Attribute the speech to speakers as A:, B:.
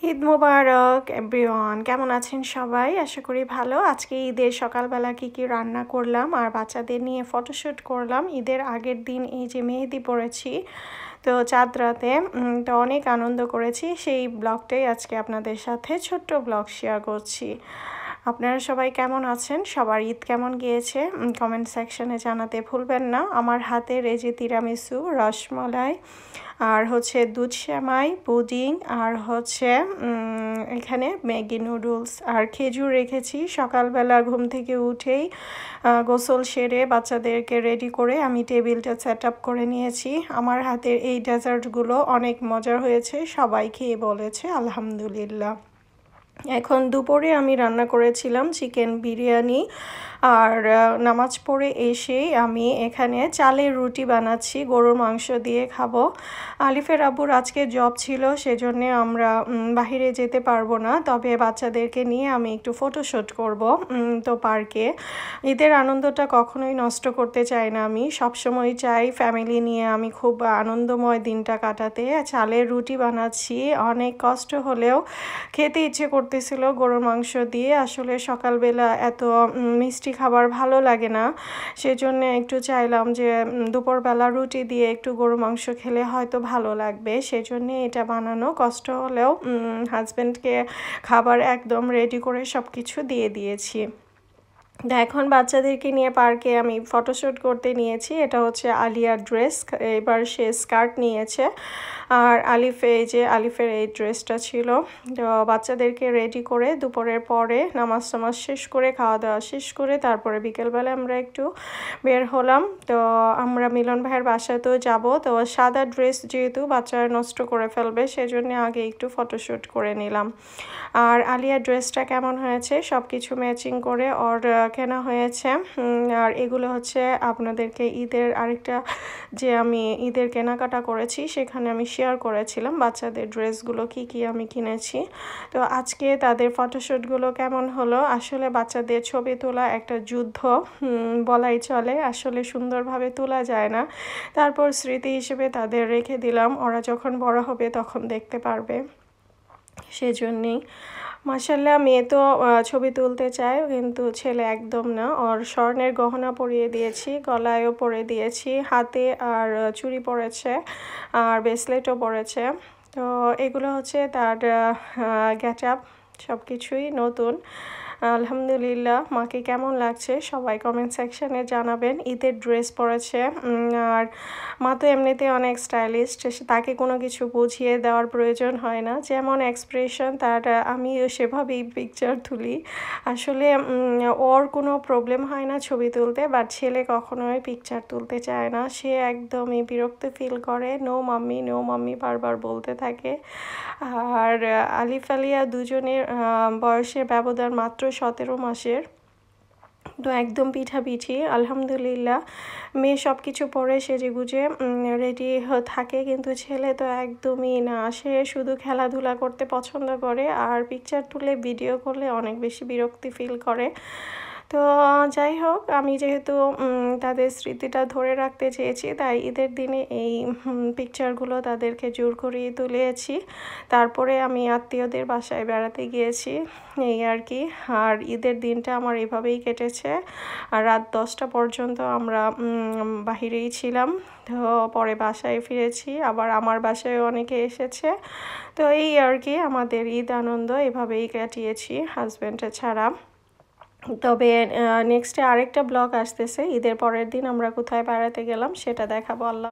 A: ঈদ মোবারক everyone, কেমন আছেন সবাই? আশা করি ভালো। আজকে ঈদের সকালবেলা কি রান্না করলাম আর বাচ্চাদের নিয়ে ফটোশ্যুট করলাম। ঈদের আগের দিন এই যে মেহেদি পড়েছি, তো চাঁদ রাতে, তো অনেক আনন্দ করেছি। সেই ব্লগটাই আজকে আপনাদের সাথে ছোট্ট ব্লগ শেয়ার করছি। আপনারা সবাই কেমন আছেন? সবার ঈদ কেমন গিয়েছে কমেন্ট সেকশনে জানাতে ভুলবেন না। আমার হাতের এই যে তিরামিসু, রসমালাই আর হচ্ছে দুধ সেমাই, পুডিং আর হচ্ছে এখানে ম্যাগি নুডলস আর খেজুর রেখেছি। সকালবেলা ঘুম থেকে উঠেই গোসল সেরে বাচ্চাদেরকে রেডি করে আমি টেবিলটা সেট আপ করে নিয়েছি। আমার হাতের এই ডেজার্টগুলো অনেক মজার হয়েছে, সবাই খেয়ে বলেছে আলহামদুলিল্লাহ। এখন দুপুরে আমি রান্না করেছিলাম চিকেন বিরিয়ানি, আর নামাজ পড়ে এসেই আমি এখানে চালের রুটি বানাচ্ছি, গরুর মাংস দিয়ে খাবো। আলিফের আব্বুর আজকে জব ছিল, সেজন্য আমরা বাহিরে যেতে পারবো না, তবে বাচ্চাদেরকে নিয়ে আমি একটু ফটোশ্যুট করব। তো পার্কে ঈদের আনন্দটা কখনোই নষ্ট করতে চাই না, আমি সবসময় চাই ফ্যামিলি নিয়ে আমি খুব আনন্দময় দিনটা কাটাতে। চালের রুটি বানাচ্ছি, অনেক কষ্ট হলেও খেতে ইচ্ছে করতেছিল গরুর মাংস দিয়ে। আসলে সকালবেলা এত মিষ্টি খাবার ভালো লাগে না, সেজন্য একটু চাইলাম যে দুপুরবেলা রুটি দিয়ে একটু গরু মাংস খেলে হয়তো ভালো লাগবে, সেজন্যে এটা বানানো। কষ্ট হলেও হাজব্যান্ডকে খাবার একদম রেডি করে সব কিছু দিয়ে দিয়েছি। এখন বাচ্চাদেরকে নিয়ে পার্কে আমি ফটোশ্যুট করতে নিয়েছি। এটা হচ্ছে আলিয়ার ড্রেস, এবার সে স্কার্ট নিয়েছে, আর আলিফের এই ড্রেসটা ছিল। তো বাচ্চাদেরকে রেডি করে দুপুরের পরে নামাজ টামাজ শেষ করে, খাওয়া দাওয়া শেষ করে, তারপরে বিকেলবেলা আমরা একটু বের হলাম। তো আমরা মিলন ভাইয়ের বাসাতেও যাব। তো সাদা ড্রেস যেহেতু বাচ্চারা নষ্ট করে ফেলবে, সেজন্য আগে একটু ফটোশ্যুট করে নিলাম। আর আলিয়ার ড্রেসটা কেমন হয়েছে, সব কিছু ম্যাচিং করে ওর কেনা হয়েছে। আর এগুলো হচ্ছে আপনাদেরকে ঈদের আরেকটা যে আমি ঈদের কেনাকাটা করেছি সেখানে আমি শেয়ার করেছিলাম বাচ্চাদের ড্রেসগুলো কি আমি কিনেছি। তো আজকে তাদের ফটোশ্যুটগুলো কেমন হলো, আসলে বাচ্চাদের ছবি তোলা একটা যুদ্ধ বলাই চলে, আসলে সুন্দরভাবে তোলা যায় না। তারপর স্মৃতি হিসেবে তাদের রেখে দিলাম, ওরা যখন বড় হবে তখন দেখতে পারবে, সেজন্যেই। মাশাল্লাহ, মেয়ে তো ছবি তুলতে চায় কিন্তু ছেলে একদম না। ওর স্বর্ণের গহনা পরিয়ে দিয়েছি, গলায়ও পরে দিয়েছি, হাতে আর চুড়ি পরেছে আর ব্রেসলেটও পরেছে। তো এগুলো হচ্ছে তার গেট আপ, সব কিছুই নতুন। আলহামদুলিল্লাহ। মাকে কেমন লাগছে সবাই কমেন্ট সেকশানে জানাবেন। ঈদের ড্রেস পরেছে, আর মা তো এমনিতে অনেক স্টাইলিস্ট, তাকে কোনো কিছু বুঝিয়ে দেওয়ার প্রয়োজন হয় না, যেমন এক্সপ্রেশন তার আমিও সেভাবেই পিকচার তুলি। আসলে ওর কোনো প্রবলেম হয় না ছবি তুলতে, বাট ছেলে কখনোই পিকচার তুলতে চায় না, সে একদমই বিরক্ত ফিল করে, নো মাম্মি বারবার বলতে থাকে। আর আলিফ আলিয়া দুজনের বয়সের ব্যবধান মাত্র 17 মাসের, তো একদম পিঠাপিঠি। আলহামদুলিল্লাহ, মেয়ে সব কিছু পরে সেজেগুজে রেডি থাকে, কিন্তু ছেলে তো একদমই না, সে শুধু খেলাধুলা করতে পছন্দ করে, আর পিকচার তুলে ভিডিও করলে অনেক বেশি বিরক্তি ফিল করে। তো যাই হোক, আমি যেহেতু তাদের স্মৃতিটা ধরে রাখতে চেয়েছি, তাই ঈদের দিনে এই পিকচারগুলো তাদেরকে জোর করিয়ে তুলেছি। তারপরে আমি আত্মীয়দের বাসায় বেড়াতে গিয়েছি, এই আর কি। আর ঈদের দিনটা আমার এভাবেই কেটেছে, আর রাত 10টা পর্যন্ত আমরা বাহিরেই ছিলাম। তো পরে বাসায় ফিরেছি, আবার আমার বাসায় অনেকে এসেছে। তো এই আর কি, আমাদের ঈদ আনন্দ এভাবেই কাটিয়েছি হাজব্যান্ড ছাড়া। তবে নেক্সটে আরেকটা ব্লগ আসতেছে, ঈদের পরের দিন আমরা কোথায় বেড়াতে গেলাম সেটা দেখাবো। আল্লাহ।